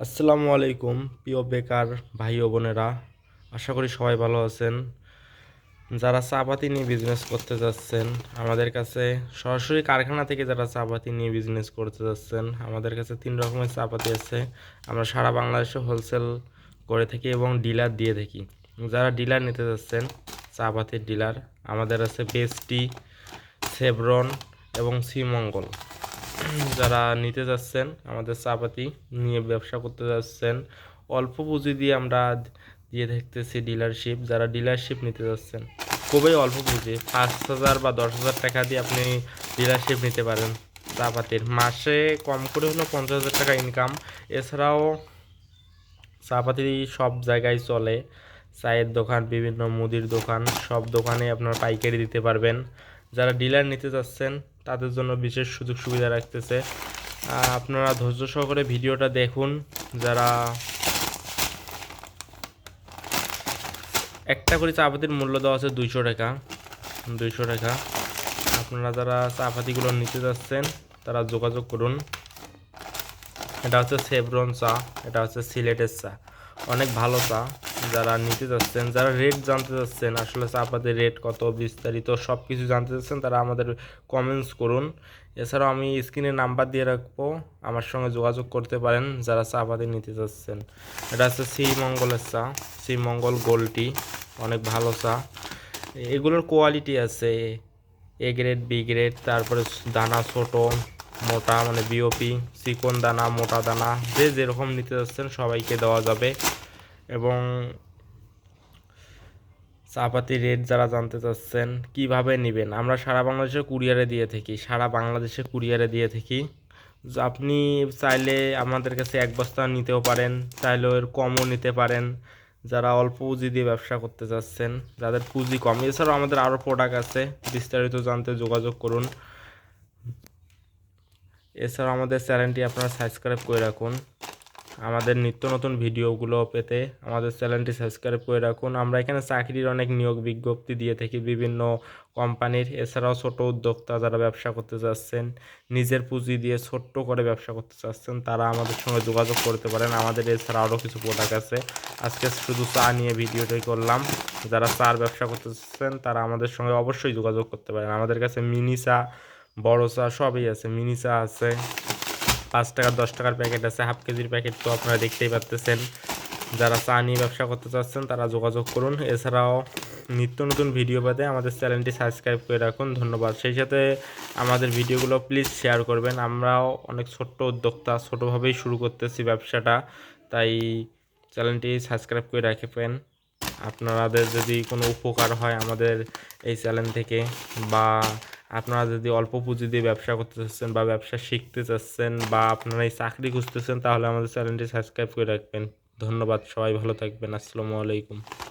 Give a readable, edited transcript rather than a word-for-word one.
আসসালামু আলাইকুম প্রিয় বেকার ভাই ও বোনেরা, আশা করি সবাই ভালো আছেন। যারা চা পাতি নিয়ে বিজনেস করতে যাচ্ছেন আমাদের কাছে, সরাসরি কারখানা থেকে যারা চা পাতি নিয়ে বিজনেস করতে যাচ্ছেন আমাদের কাছে 3 রকমের চা পাতি আছে। আমরা সারা বাংলাদেশে হোলসেল করে থাকি এবং ডিলার দিয়ে থাকি। যারা ডিলার নিতে যাচ্ছেন, চা পাতির ডিলার, আমাদের আছে বেস্টি, সেভরন এবং শ্রীমঙ্গল। যারা নিতে যাচ্ছেন আমাদের চাপাতি নিয়ে ব্যবসা করতে যাচ্ছেন, অল্প পুঁজি দিয়ে আমরা দিয়ে থাকতেছি ডিলারশিপ। যারা ডিলারশিপ নিতে যাচ্ছেন, খুবই অল্প পুঁজি, 5,000 বা 10,000 টাকা দিয়ে আপনি ডিলারশিপ নিতে পারেন। চাপাতির মাসে কম করে হলো 50,000 টাকা ইনকাম। এছাড়াও চাপাতি সব জায়গায় চলে, চায়ের দোকান, বিভিন্ন মুদির দোকান, সব দোকানে আপনার পাইকারি দিতে পারবেন। যারা ডিলার নিতে যাচ্ছেন তাদের জন্য বিশেষ সুযোগ সুবিধা রাখতেছে। আপনারা ধৈর্য সহকারে ভিডিওটা দেখুন। যারা একটা করে চা পাতির মূল্য দেওয়া আছে 200 টাকা, 200 টাকা। আপনারা যারা চা পাতিগুলো নিতে যাচ্ছেন তারা যোগাযোগ করুন। এটা হচ্ছে সেভরন চা, এটা হচ্ছে সিলেটের চা, অনেক ভালো চা। যারা নিতে যাচ্ছেন, যারা রেট জানতে চাচ্ছেন, আসলে চা পাতির রেট কত বিস্তারিত সব কিছু জানতে চাচ্ছেন, তারা আমাদের কমেন্টস করুন। এছাড়াও আমি স্ক্রিনে নাম্বার দিয়ে রাখবো, আমার সঙ্গে যোগাযোগ করতে পারেন যারা চা পাতি নিতে চাচ্ছেন। এটা হচ্ছে শ্রীমঙ্গলের চা, শ্রীমঙ্গল গোল্ড টি, অনেক ভালো চা। এগুলোর কোয়ালিটি আছে এ গ্রেড, বি গ্রেড, তারপরে দানা ছোট মোটা, মানে বিওপি, চিকন দানা, মোটা দানা, যে যেরকম নিতে যাচ্ছেন সবাইকে দেওয়া যাবে। এবং চাপাতি রেট যারা জানতে চাচ্ছেন কিভাবে নেবেন, আমরা সারা বাংলাদেশে কুরিয়ারে দিয়ে থাকি, সারা বাংলাদেশে কুরিয়ারে দিয়ে থাকি। আপনি চাইলে আমাদের কাছে 1 বস্তা নিতেও পারেন, চাইলে এর কমও নিতে পারেন। যারা অল্প পুঁজি দিয়ে ব্যবসা করতে চাচ্ছেন, যাদের পুঁজি কম, এছাড়াও আমাদের আরও প্রোডাক্ট আছে, বিস্তারিত জানতে যোগাযোগ করুন। এছাড়াও আমাদের চ্যানেলটি আপনারা সাবস্ক্রাইব করে রাখুন। আমাদের নিত্য নতুন ভিডিওগুলো পেতে আমাদের চ্যানেলটি সাবস্ক্রাইব করে রাখুন। আমরা এখানে চাকরির অনেক নিয়োগ বিজ্ঞপ্তি দিয়ে থাকি বিভিন্ন কোম্পানির। এছাড়াও ছোট উদ্যোক্তা যারা ব্যবসা করতে চাচ্ছেন, নিজের পুঁজি দিয়ে ছোট্ট করে ব্যবসা করতে চাচ্ছেন, তারা আমাদের সঙ্গে যোগাযোগ করতে পারেন। আমাদের এছাড়া আরও কিছু প্রোডাক্ট আছে। আজকে শুধু চা নিয়ে ভিডিওটি করলাম। যারা চার ব্যবসা করতে চাচ্ছেন তারা আমাদের সঙ্গে অবশ্যই যোগাযোগ করতে পারেন। আমাদের কাছে মিনি চা, বড় চা সবই আছে। মিনি চা আছে, 5 টাকার 10 টাকার প্যাকেট আছে, হাফ কেজির প্যাকেট তো আপনারা দেখতেই পাচ্ছেন। যারা চা নিয়ে ব্যবসা করতে চাচ্ছেন তারা যোগাযোগ করুন। এছাড়াও নিত্য নতুন ভিডিও পেতে আমাদের চ্যানেলটি সাবস্ক্রাইব করে রাখুন। ধন্যবাদ। সেই সাথে আমাদের ভিডিওগুলো প্লিজ শেয়ার করবেন। আমরাও অনেক ছোট্ট উদ্যোক্তা, ছোটোভাবেই শুরু করতেছি ব্যবসাটা, তাই চ্যানেলটি সাবস্ক্রাইব করে রাখবেন। আপনাদের যদি কোনো উপকার হয় আমাদের এই চ্যানেল থেকে, বা আপনারা যদি অল্প পুঁজি দিয়ে ব্যবসা করতে চাচ্ছেন বা ব্যবসা শিখতে চাচ্ছেন, বা আপনারা এই চাকরি খুঁজতেছেন, তাহলে আমাদের চ্যানেলটি সাবস্ক্রাইব করে রাখবেন। ধন্যবাদ। সবাই ভালো থাকবেন। আসসালামু আলাইকুম।